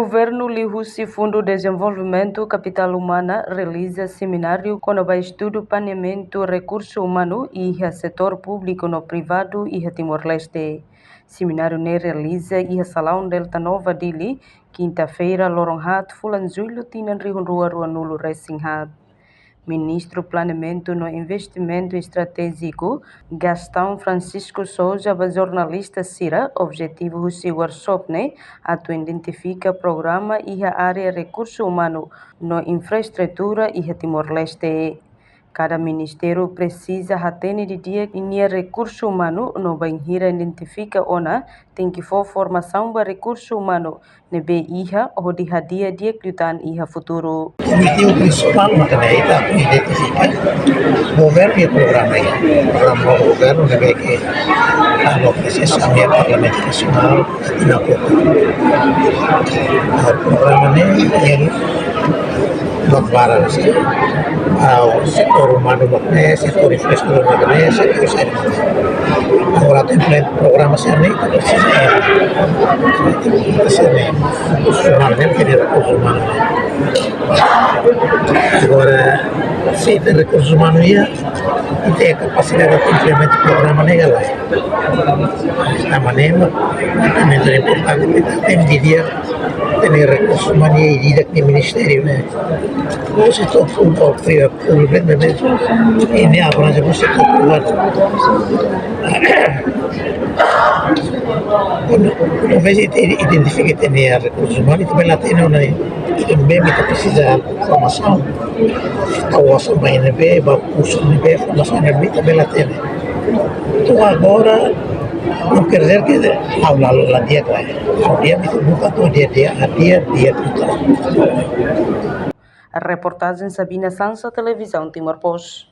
Governo Lihusi Fundo de Desenvolvimento Capital Humana realiza seminário com o estudo planeamento recurso humano e setor público no privado e Timor-Leste. Seminário ne realiza e salão Delta Nova Dili, quinta-feira, Loronhat, Fulanzulho, Tinan Rihunrua, Ruanulo, Resinghat. Ministro Planeamento no Investimento Estratégico, Gastão Francisco Souza, jornalista Cira, objetivo do workshop, atu identifica programa e a área recurso humano no infraestrutura e Timor-Leste. Cada ministério precisa ter de dia em recurso humano no banheira identifica ona tem que for formação para recurso humano nebe iha ou de dia dia cuidan iha futuro. O objetivo principal também está a identificar o governo e o programa. O programa do governo nebe que a oposição e o Parlamento Nacional na o programa nebe para o setor humano no setor infraestrutura no setor saúde. Agora tem programa sanitário que precisa de recursos humanos. Agora, se tem recursos humanos e tem a capacidade de implementar o programa legal. Da maneira, é importante que tem diria tem recursos humanos e diria que o Ministério, o setor público e nem abrange o setor privado. Uma vez identifica que tem recursos humanos, também lá tem e também que precisa de formação. Então, a também o curso de formação também lá tem. Então, agora, não quer dizer que aula dia que o dia buka tu dia. A reportagem Sabina Sansa, Televisão Timor-Post.